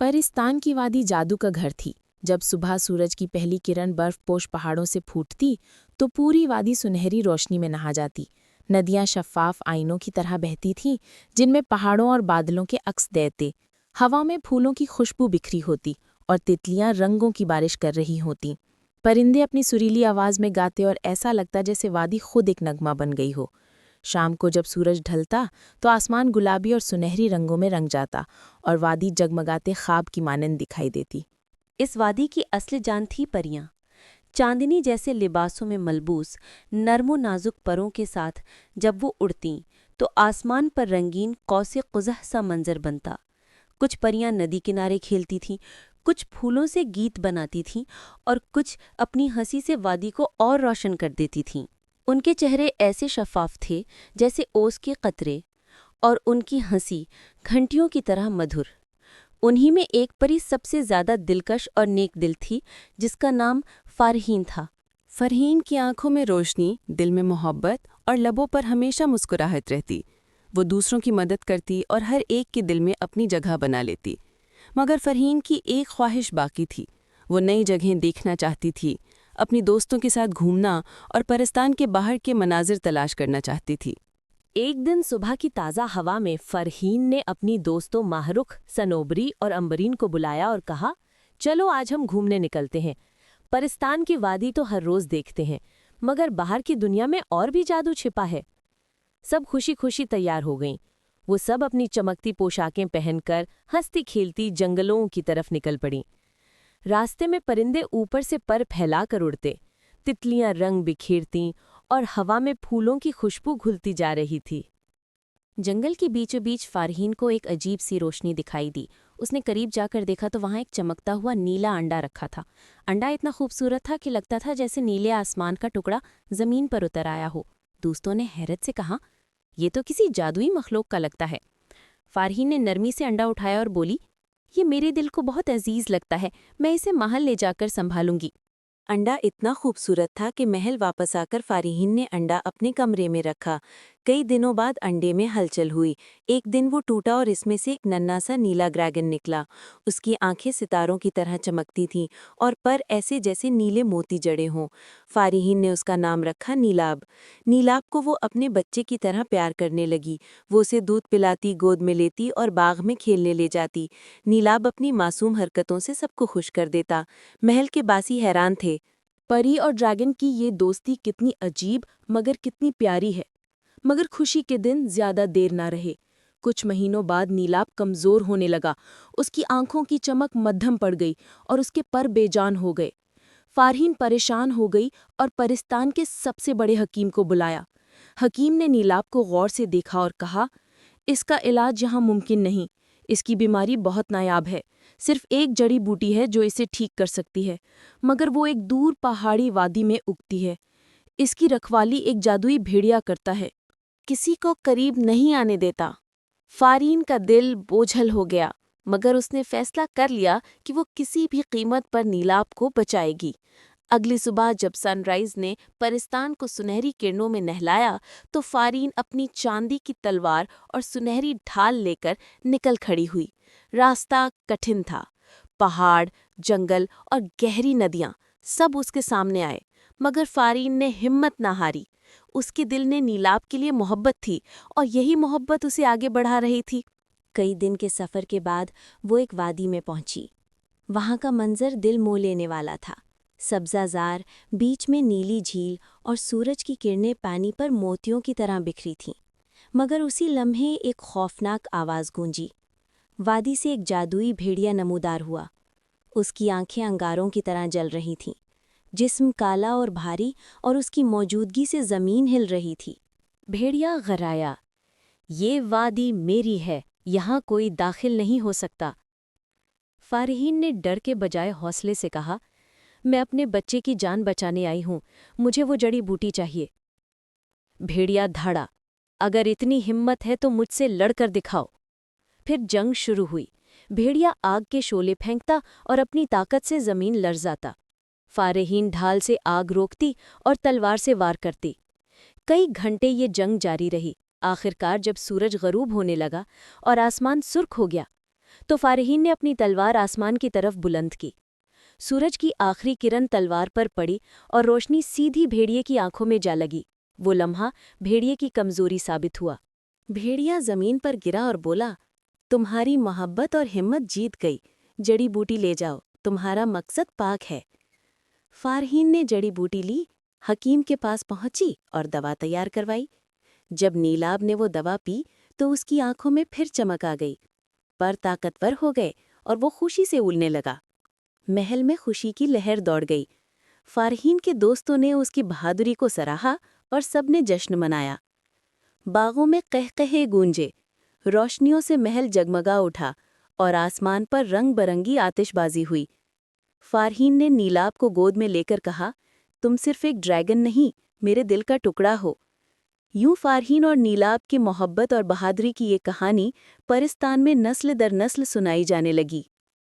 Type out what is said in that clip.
परिस्तान की वादी जादू का घर थी। जब सुबह सूरज की पहली किरण बर्फपोश पहाड़ों से फूटती तो पूरी वादी सुनहरी रोशनी में नहा जाती। नदियां शफ़ाफ आईनों की तरह बहती थीं, जिनमें पहाड़ों और बादलों के अक्स तैरते। हवा में फूलों की खुशबू बिखरी होती और तितलियां रंगों की बारिश कर रही होतीं। परिंदे अपनी सुरीली आवाज़ में गाते और ऐसा लगता जैसे वादी खुद एक नगमा बन गई हो। शाम को जब सूरज ढलता तो आसमान गुलाबी और सुनहरी रंगों में रंग जाता और वादी जगमगाते ख्वाब की मानंद दिखाई देती। इस वादी की असली जान थी परियां। चांदनी जैसे लिबासों में मलबूस, नरमो नाजुक परों के साथ जब वो उड़तीं तो आसमान पर रंगीन कौसे कुज़ह सा मंजर बनता। कुछ परियां नदी किनारे खेलती थीं, कुछ फूलों से गीत बनाती थीं और कुछ अपनी हंसी से वादी को और रोशन कर देती थीं। उनके चेहरे ऐसे शफाफ थे जैसे ओस के कतरे, और उनकी हंसी घंटियों की तरह मधुर। उन्हीं में एक परी सबसे ज़्यादा दिलकश और नेक दिल थी, जिसका नाम फ़ारहीन था। फरहीन की आंखों में रोशनी, दिल में मोहब्बत और लबों पर हमेशा मुस्कुराहट रहती। वो दूसरों की मदद करती और हर एक के दिल में अपनी जगह बना लेती। मगर फरहीन की एक ख्वाहिश बाकी थी। वो नई जगहें देखना चाहती थी, अपनी दोस्तों के साथ घूमना और परिस्तान के बाहर के मनाजिर तलाश करना चाहती थी। एक दिन सुबह की ताज़ा हवा में फ़रहीन ने अपनी दोस्तों माहरुख, सनोबरी और अंबरीन को बुलाया और कहा, चलो आज हम घूमने निकलते हैं। परिस्तान की वादी तो हर रोज़ देखते हैं, मगर बाहर की दुनिया में और भी जादू छिपा है। सब खुशी खुशी तैयार हो गईं। वो सब अपनी चमकती पोशाकें पहनकर हंसती खेलती जंगलों की तरफ निकल पड़ीं। रास्ते में परिंदे ऊपर से पर फैलाकर उड़ते, तितलियां रंग बिखेरतीं और हवा में फूलों की खुशबू घुलती जा रही थी। जंगल के बीचों बीच फ़ारहीन को एक अजीब सी रोशनी दिखाई दी। उसने करीब जाकर देखा तो वहाँ एक चमकता हुआ नीला अंडा रखा था। अंडा इतना खूबसूरत था कि लगता था जैसे नीले आसमान का टुकड़ा ज़मीन पर उतर आया हो। दोस्तों ने हैरत से कहा, ये तो किसी जादुई मखलूक का लगता है। फ़ारहीन ने नरमी से अंडा उठाया और बोली, ये मेरे दिल को बहुत अजीज लगता है, मैं इसे महल ले जाकर संभालूंगी। अंडा इतना खूबसूरत था कि महल वापस आकर फ़ारहीन ने अंडा अपने कमरे में रखा। कई दिनों बाद अंडे में हलचल हुई। एक दिन वो टूटा और इसमें से एक नन्हा सा नीला ड्रैगन निकला। उसकी आंखें सितारों की तरह चमकती थीं और पर ऐसे जैसे नीले मोती जड़े हों। फ़ारहीन ने उसका नाम रखा नीलाब। नीलाब को वो अपने बच्चे की तरह प्यार करने लगी। वो उसे दूध पिलाती, गोद में लेती और बाग में खेलने ले जाती। नीलाब अपनी मासूम हरकतों से सबको खुश कर देता। महल के बासी हैरान थे। परी और ड्रैगन की ये दोस्ती कितनी अजीब मगर कितनी प्यारी है। मगर खुशी के दिन ज्यादा देर ना रहे। कुछ महीनों बाद नीलाब कमजोर होने लगा। उसकी आंखों की चमक मध्यम पड़ गई और उसके पर बेजान हो गए। फ़ारहीन परेशान हो गई और परिस्तान के सबसे बड़े हकीम को बुलाया। हकीम ने नीलाब को गौर से देखा और कहा, इसका इलाज यहाँ मुमकिन नहीं। इसकी बीमारी बहुत नायाब है। सिर्फ एक जड़ी बूटी है जो इसे ठीक कर सकती है, मगर वो एक दूर पहाड़ी वादी में उगती है। इसकी रखवाली एक जादुई भेड़िया करता है, किसी को करीब नहीं आने देता। फ़ारहीन का दिल बोझल हो गया, मगर उसने फैसला कर लिया कि वो किसी भी कीमत पर नीलाब को बचाएगी। अगली सुबह जब सनराइज ने परिस्तान को सुनहरी किरणों में नहलाया तो फ़ारहीन अपनी चांदी की तलवार और सुनहरी ढाल लेकर निकल खड़ी हुई। रास्ता कठिन था। पहाड़, जंगल और गहरी नदियां सब उसके सामने आए, मगर फ़ारहीन ने हिम्मत ना हारी। उसके दिल ने नीलाब के लिए मोहब्बत थी और यही मोहब्बत उसे आगे बढ़ा रही थी। कई दिन के सफ़र के बाद वो एक वादी में पहुंची। वहाँ का मंजर दिल मोह लेने वाला था। सब्ज़ाज़ार, बीच में नीली झील और सूरज की किरणें पानी पर मोतियों की तरह बिखरी थीं। मगर उसी लम्हे एक खौफनाक आवाज़ गूंजी। वादी से एक जादुई भेड़िया नमूदार हुआ। उसकी आंखें अंगारों की तरह जल रही थीं, जिस्म काला और भारी, और उसकी मौजूदगी से ज़मीन हिल रही थी। भेड़िया गराया, ये वादी मेरी है, यहाँ कोई दाखिल नहीं हो सकता। फ़ारहीन ने डर के बजाय हौसले से कहा, मैं अपने बच्चे की जान बचाने आई हूँ, मुझे वो जड़ी बूटी चाहिए। भेड़िया धाड़ा, अगर इतनी हिम्मत है तो मुझसे लड़कर दिखाओ। फिर जंग शुरू हुई। भेड़िया आग के शोले फेंकता और अपनी ताकत से जमीन लरजाता। फ़ारहीन ढाल से आग रोकती और तलवार से वार करती। कई घंटे ये जंग जारी रही। आखिरकार जब सूरज गरूब होने लगा और आसमान सुर्ख हो गया تو فارحین نے اپنی تلوار آسمان کی طرف بلند کی۔ سورج کی آخری کرن تلوار پر پڑی اور روشنی سیدھی بھیڑیے کی آنکھوں میں جا لگی۔ وہ لمحہ بھیڑیے کی کمزوری ثابت ہوا۔ بھیڑیا زمین پر گرا اور بولا، تمہاری محبت اور ہمت جیت گئی، جڑی بوٹی لے جاؤ، تمہارا مقصد پاک ہے۔ فارحین نے جڑی بوٹی لی، حکیم کے پاس پہنچی اور دوا تیار کروائی۔ جب نیلاب نے وہ دوا پی تو اس کی آنکھوں میں پھر چمک آ گئی، پر طاقتور ہو گئے اور وہ خوشی سے اولنے لگا۔ محل میں خوشی کی لہر دوڑ گئی۔ فارحین کے دوستوں نے اس کی بہادری کو سراہا اور سب نے جشن منایا۔ باغوں میں قہقہے گونجے، روشنیوں سے محل جگمگا اٹھا اور آسمان پر رنگ برنگی آتش بازی ہوئی۔ فارحین نے نیلاب کو گود میں لے کر کہا، تم صرف ایک ڈریگن نہیں، میرے دل کا ٹکڑا ہو۔ یوں فارحین اور نیلاب کی محبت اور بہادری کی یہ کہانی پرستان میں نسل در نسل سنائی جانے لگی۔